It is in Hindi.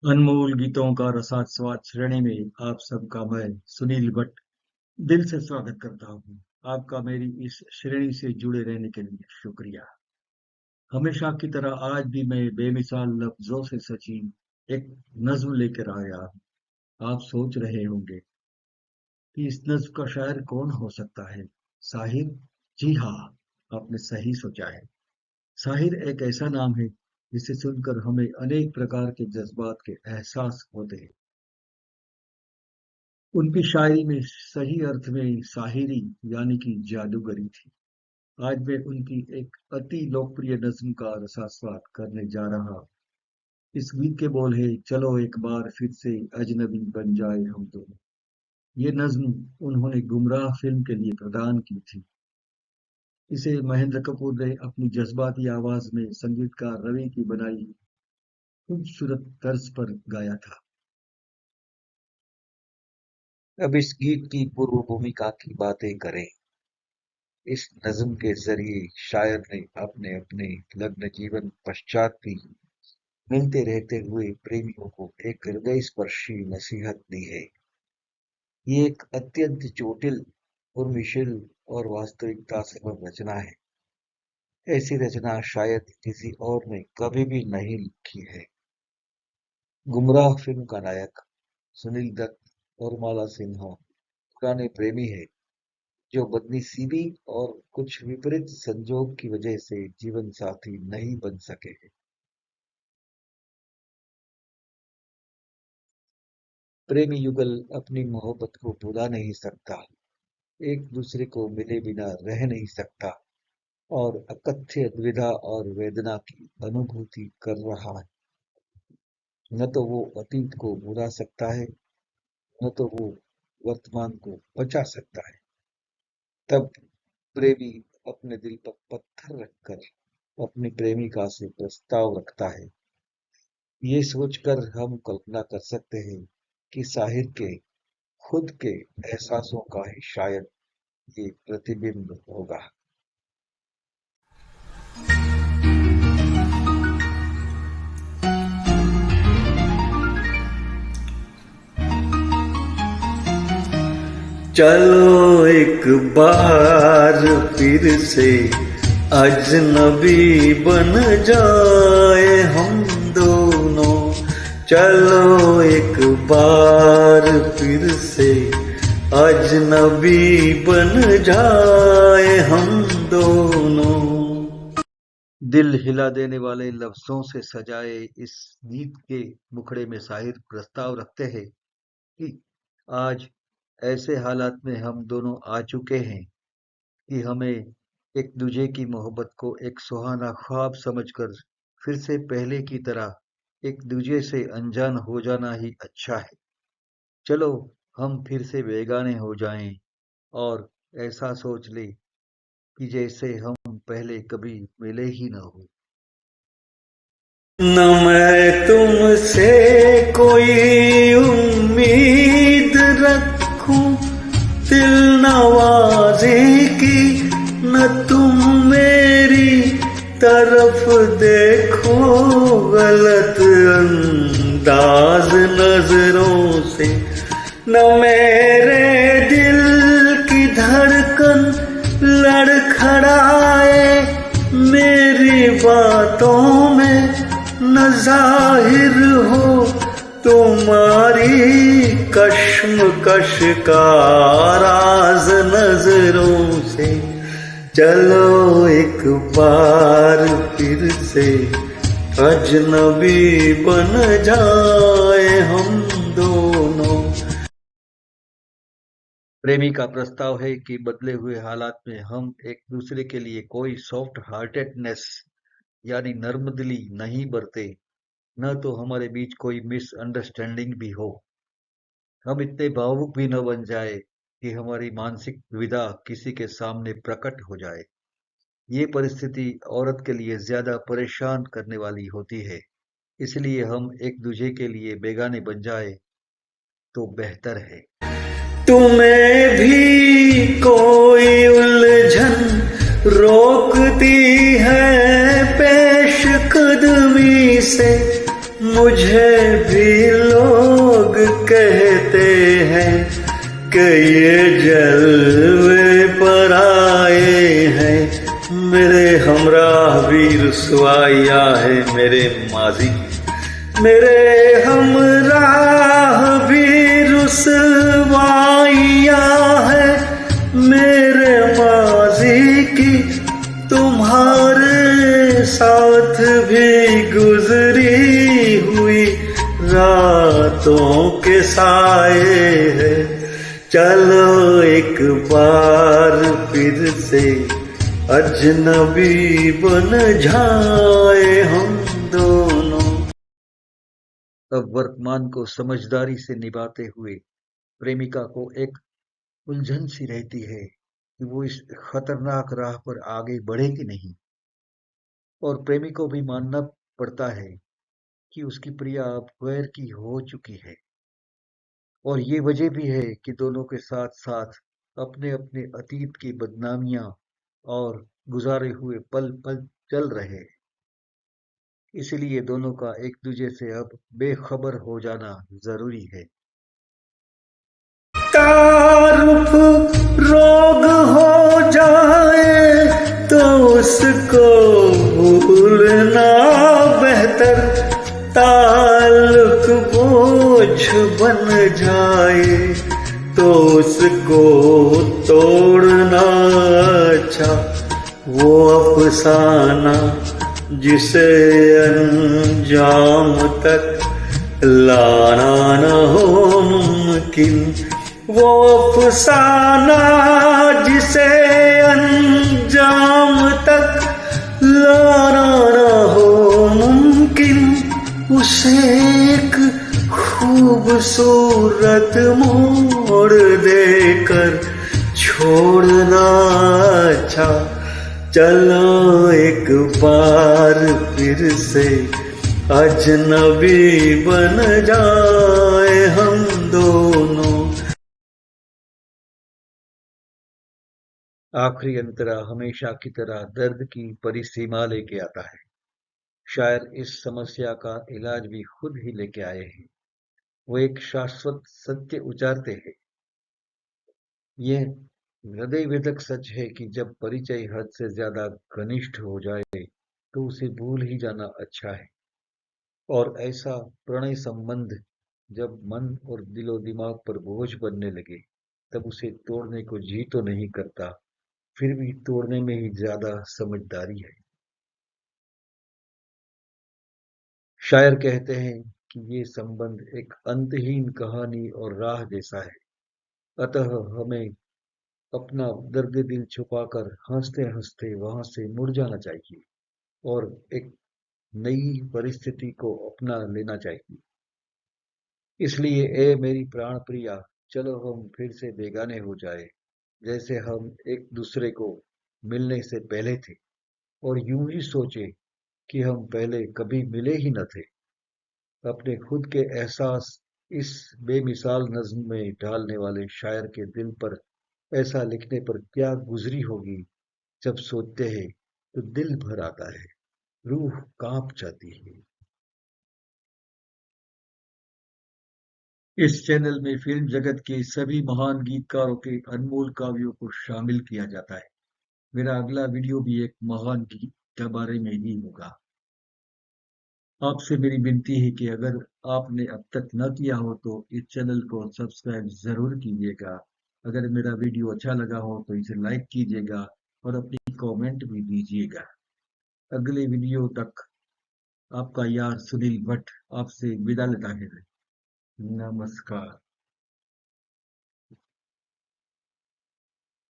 अनमोल गीतों का रसास्वाद श्रेणी में आप सबका मैं सुनील भट्ट दिल से स्वागत करता हूँ। आपका मेरी इस श्रेणी से जुड़े रहने के लिए शुक्रिया। हमेशा की तरह आज भी मैं बेमिसाल लफ्जों से सची एक नज्म लेकर आया हूँ। आप सोच रहे होंगे कि इस नज्म का शायर कौन हो सकता है? साहिर? जी हाँ, आपने सही सोचा है। साहिर एक ऐसा नाम है जिसे सुनकर हमें अनेक प्रकार के जज्बात के एहसास होते हैं। उनकी शायरी में सही अर्थ में साहिरी यानी कि जादूगरी थी। आज मैं उनकी एक अति लोकप्रिय नज्म का रसास्वाद करने जा रहा हूँ। इस गीत के बोल है, चलो एक बार फिर से अजनबी बन जाए हम दोनों। ये नज्म उन्होंने गुमराह फिल्म के लिए प्रदान की थी। इसे महेंद्र कपूर ने अपनी जज्बाती आवाज में संगीतकार रवि की बनाई खूबसूरत तर्ज पर गाया था। अब इस गीत की पूर्व भूमिका की बातें करें। इस नज्म के जरिए शायर ने अपने अपने लग्न जीवन पश्चात भी मिलते रहते हुए प्रेमियों को एक हृदय स्पर्शी नसीहत दी है। ये एक अत्यंत जटिल, उर्मिशील और वास्तविकता से भर रचना है। ऐसी रचना शायद किसी और ने कभी भी नहीं लिखी है। गुमराह फिल्म का नायक सुनील दत्त और माला सिन्हा पुराने प्रेमी है जो बदनसीबी और कुछ विपरीत संजोग की वजह से जीवन साथी नहीं बन सके हैं। प्रेमी युगल अपनी मोहब्बत को भुला नहीं सकता, एक दूसरे को मिले बिना रह नहीं सकता और अकथ्य द्विधा और वेदना की अनुभूति कर रहा है। न तो वो अतीत को भुला सकता है, न तो वो वर्तमान को बचा सकता है। तब प्रेमी अपने दिल पर पत्थर रखकर अपनी प्रेमिका से प्रस्ताव रखता है। ये सोचकर हम कल्पना कर सकते हैं कि साहिर के खुद के एहसासों का ही शायद ये प्रतिबिंब होगा। चलो एक बार फिर से अजनबी बन जाए हम दोनों। चलो एक बार फिर से अजनबी बन जाए हम दोनों। दिल हिला देने वाले लफ्जों से सजाए इस गीत के मुखड़े में शाहिर प्रस्ताव रखते हैं कि आज ऐसे हालात में हम दोनों आ चुके हैं कि हमें एक दूजे की मोहब्बत को एक सुहाना ख्वाब समझकर फिर से पहले की तरह एक दूजे से अनजान हो जाना ही अच्छा है। चलो हम फिर से बेगाने हो जाएं और ऐसा सोच ले कि जैसे हम पहले कभी मिले ही न हो। न मैं तुमसे कोई उम्मीद रखूं दिल नवाज़ी की, न तुम मेरी तरफ देखो गलत अंदाज नजरों से। न मेरे दिल की धड़कन लड़खड़ाए मेरी बातों में, न जाहिर हो तुम्हारी कश्मकश का राज नजरों से। चलो एक बार फिर से अजनबी बन जाए हम दोनों। प्रेमी का प्रस्ताव है कि बदले हुए हालात में हम एक दूसरे के लिए कोई सॉफ्ट हार्टेडनेस यानी नर्मदिली नहीं बरते, न तो हमारे बीच कोई मिसअंडरस्टैंडिंग भी हो। हम इतने भावुक भी न बन जाए कि हमारी मानसिक दुविधा किसी के सामने प्रकट हो जाए। ये परिस्थिति औरत के लिए ज्यादा परेशान करने वाली होती है, इसलिए हम एक दूजे के लिए बेगाने बन जाए तो बेहतर है। तुम्हें भी कोई उलझन रोकती है पेश कदमी से, मुझे भी लोग कहते हैं कि ये जलवे पर आए हैं। मेरे हमराह भी रुसवाइया है मेरे माजी, मेरे हमराह भी रुसवाइया है मेरे माजी की। तुम्हारे साथ भी गुजरी हुई रातों के साए है। चलो एक बार फिर से अजनबी बन जाए हम दोनों। अब वर्तमान को समझदारी से निभाते हुए प्रेमिका को एक उलझन सी रहती है कि वो इस खतरनाक राह पर आगे बढ़े कि नहीं, और प्रेमी को भी मानना पड़ता है कि उसकी प्रिया अब गैर की हो चुकी है, और ये वजह भी है कि दोनों के साथ साथ अपने अपने अतीत की बदनामियां और गुजारे हुए पल पल चल रहे हैं। इसलिए दोनों का एक दूसरे से अब बेखबर हो जाना जरूरी है। तारुफ रोग हो जाए तो उसको भूलना बेहतर, ताल्लुक बोझ बन जाए तो उसको तोड़ना अच्छा। वो अफसाना जिसे अंजाम तक लाना न हो मुमकिन, वो अफसाना जिसे अंजाम तक लाना न हो मुमकिन, उसे एक खूबसूरत मोड़ देकर छोड़ना अच्छा। चलो एक बार फिर से अजनबी बन जाए हम दोनों। आखिरी अंतरा हमेशा की तरह दर्द की परिसीमा लेके आता है। शायर इस समस्या का इलाज भी खुद ही लेके आए हैं। वो एक शाश्वत सत्य उचारते हैं। यह हृदय वेदक सच है कि जब परिचय हद से ज्यादा घनिष्ठ हो जाए तो उसे भूल ही जाना अच्छा है, और ऐसा प्रणय संबंध जब मन और दिलो दिमाग पर बोझ बनने लगे तब उसे तोड़ने को जी तो नहीं करता, फिर भी तोड़ने में ही ज्यादा समझदारी है। शायर कहते हैं कि ये संबंध एक अंतहीन कहानी और राह जैसा है, अतः हमें अपना दर्द दिल छुपाकर हंसते हंसते वहां से मुड़ जाना चाहिए और एक नई परिस्थिति को अपना लेना चाहिए। इसलिए ए मेरी प्राण प्रिया, चलो हम फिर से बेगाने हो जाए जैसे हम एक दूसरे को मिलने से पहले थे, और यूं ही सोचे कि हम पहले कभी मिले ही न थे। अपने खुद के एहसास इस बेमिसाल नज्म में ढालने वाले शायर के दिल पर ऐसा लिखने पर क्या गुजरी होगी, जब सोचते हैं तो दिल भर आता है, रूह कांप जाती है। इस चैनल में फिल्म जगत के सभी महान गीतकारों के अनमोल काव्यों को शामिल किया जाता है। मेरा अगला वीडियो भी एक महान गीत के बारे में ही होगा। आपसे मेरी विनती है कि अगर आपने अब तक न किया हो तो इस चैनल को सब्सक्राइब जरूर कीजिएगा। अगर मेरा वीडियो अच्छा लगा हो तो इसे लाइक कीजिएगा और अपनी कमेंट भी दीजिएगा। अगले वीडियो तक आपका यार सुनील भट्ट आपसे विदा लेता है। नमस्कार।